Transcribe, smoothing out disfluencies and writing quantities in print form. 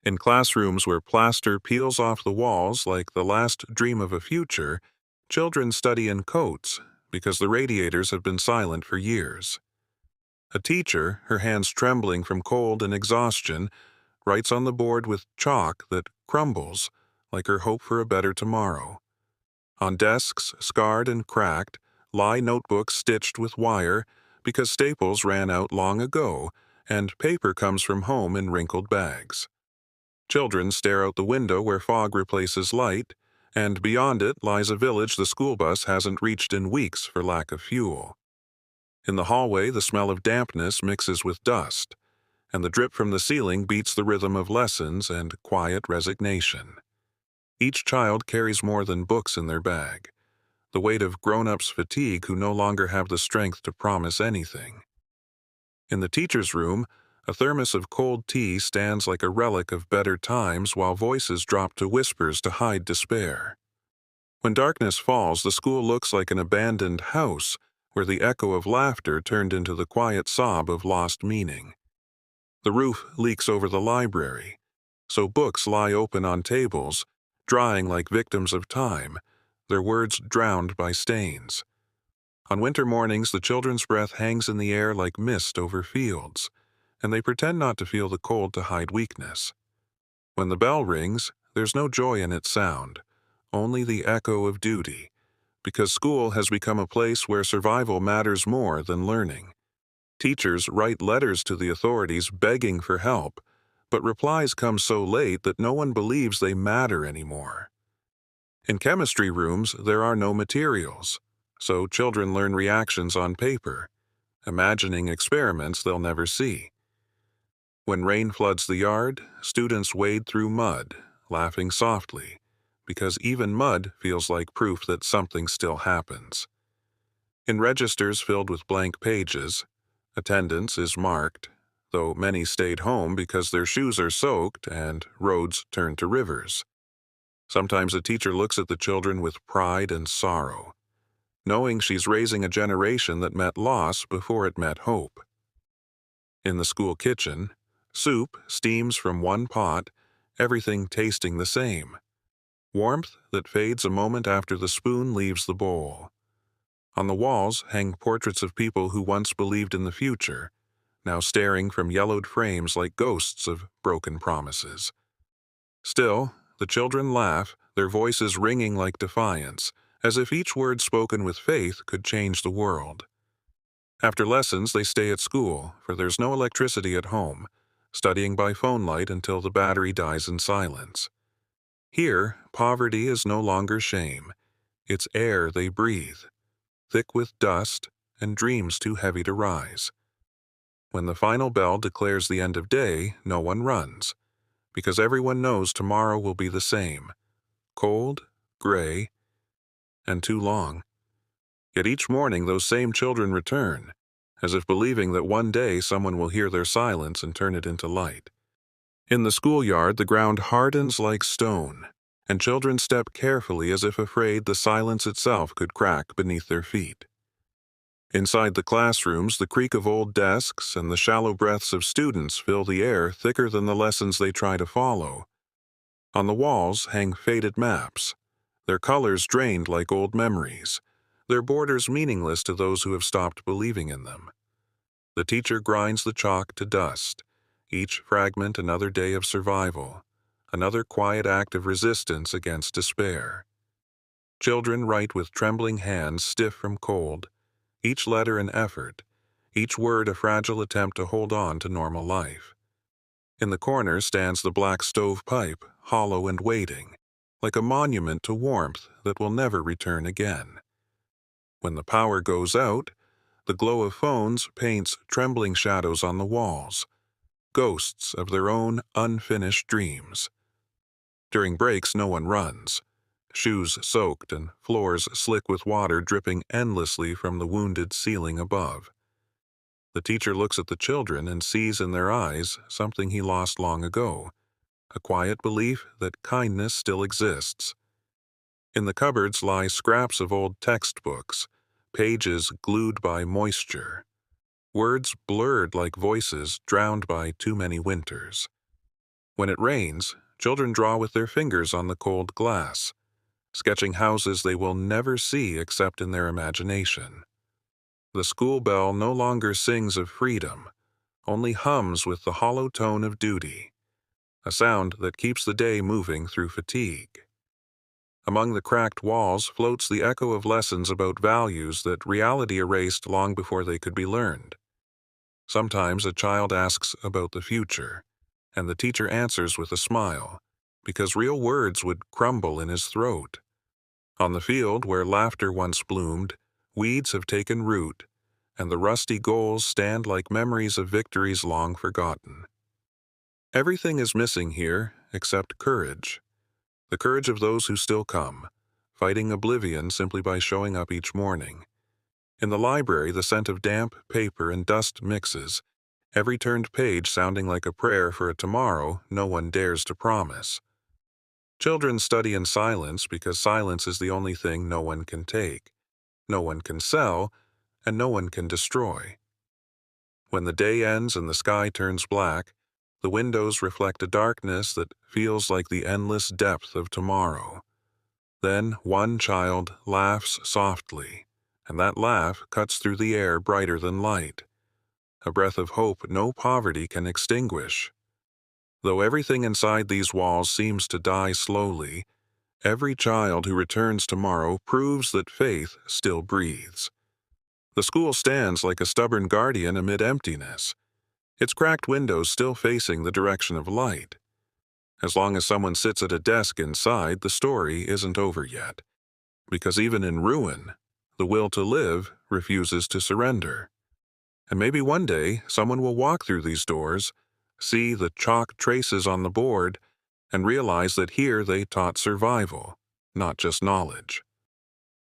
In classrooms where plaster peels off the walls like the last dream of a future, children study in coats because the radiators have been silent for years. A teacher, her hands trembling from cold and exhaustion, writes on the board with chalk that crumbles like her hope for a better tomorrow. On desks, scarred and cracked, lie notebooks stitched with wire because staples ran out long ago and paper comes from home in wrinkled bags. Children stare out the window where fog replaces light, and beyond it lies a village the school bus hasn't reached in weeks for lack of fuel. In the hallway, the smell of dampness mixes with dust, and the drip from the ceiling beats the rhythm of lessons and quiet resignation. Each child carries more than books in their bag, the weight of grown-ups' fatigue who no longer have the strength to promise anything. In the teacher's room, a thermos of cold tea stands like a relic of better times while voices drop to whispers to hide despair. When darkness falls, the school looks like an abandoned house where the echo of laughter turned into the quiet sob of lost meaning. The roof leaks over the library, so books lie open on tables, drying like victims of time, their words drowned by stains. On winter mornings, the children's breath hangs in the air like mist over fields, and they pretend not to feel the cold to hide weakness. When the bell rings, there's no joy in its sound, only the echo of duty, because school has become a place where survival matters more than learning. Teachers write letters to the authorities begging for help, but replies come so late that no one believes they matter anymore. In chemistry rooms, there are no materials, so children learn reactions on paper, imagining experiments they'll never see. When rain floods the yard, students wade through mud, laughing softly, because even mud feels like proof that something still happens. In registers filled with blank pages, attendance is marked, though many stayed home because their shoes are soaked and roads turn to rivers. Sometimes a teacher looks at the children with pride and sorrow, knowing she's raising a generation that met loss before it met hope. In the school kitchen, soup steams from one pot, everything tasting the same. Warmth that fades a moment after the spoon leaves the bowl. On the walls hang portraits of people who once believed in the future, now staring from yellowed frames like ghosts of broken promises. Still, the children laugh, their voices ringing like defiance, as if each word spoken with faith could change the world. After lessons, they stay at school, for there's no electricity at home, studying by phone light until the battery dies in silence. Here, poverty is no longer shame. It's air they breathe, thick with dust and dreams too heavy to rise. When the final bell declares the end of day, no one runs, because everyone knows tomorrow will be the same, cold, gray, and too long. Yet each morning those same children return, as if believing that one day someone will hear their silence and turn it into light. In the schoolyard, the ground hardens like stone, and children step carefully as if afraid the silence itself could crack beneath their feet. Inside the classrooms, the creak of old desks and the shallow breaths of students fill the air thicker than the lessons they try to follow. On the walls hang faded maps, their colors drained like old memories, their borders meaningless to those who have stopped believing in them. The teacher grinds the chalk to dust, each fragment another day of survival, another quiet act of resistance against despair. Children write with trembling hands stiff from cold, each letter an effort, each word a fragile attempt to hold on to normal life. In the corner stands the black stovepipe, hollow and waiting, like a monument to warmth that will never return again. When the power goes out, the glow of phones paints trembling shadows on the walls, ghosts of their own unfinished dreams. During breaks, no one runs, shoes soaked and floors slick with water dripping endlessly from the wounded ceiling above. The teacher looks at the children and sees in their eyes something he lost long ago, a quiet belief that kindness still exists. In the cupboards lie scraps of old textbooks, pages glued by moisture, words blurred like voices drowned by too many winters. When it rains, children draw with their fingers on the cold glass, sketching houses they will never see except in their imagination. The school bell no longer sings of freedom, only hums with the hollow tone of duty, a sound that keeps the day moving through fatigue. Among the cracked walls floats the echo of lessons about values that reality erased long before they could be learned. Sometimes a child asks about the future, and the teacher answers with a smile, because real words would crumble in his throat. On the field where laughter once bloomed, weeds have taken root, and the rusty goals stand like memories of victories long forgotten. Everything is missing here except courage. The courage of those who still come, fighting oblivion simply by showing up each morning. In the library, the scent of damp paper and dust mixes, every turned page sounding like a prayer for a tomorrow no one dares to promise. Children study in silence because silence is the only thing no one can take, no one can sell, and no one can destroy. When the day ends and the sky turns black, the windows reflect a darkness that feels like the endless depth of tomorrow. Then one child laughs softly, and that laugh cuts through the air brighter than light, a breath of hope no poverty can extinguish. Though everything inside these walls seems to die slowly, every child who returns tomorrow proves that faith still breathes. The school stands like a stubborn guardian amid emptiness, its cracked windows still facing the direction of light. As long as someone sits at a desk inside, the story isn't over yet, because even in ruin, the will to live refuses to surrender. And maybe one day someone will walk through these doors, see the chalk traces on the board, and realize that here they taught survival, not just knowledge.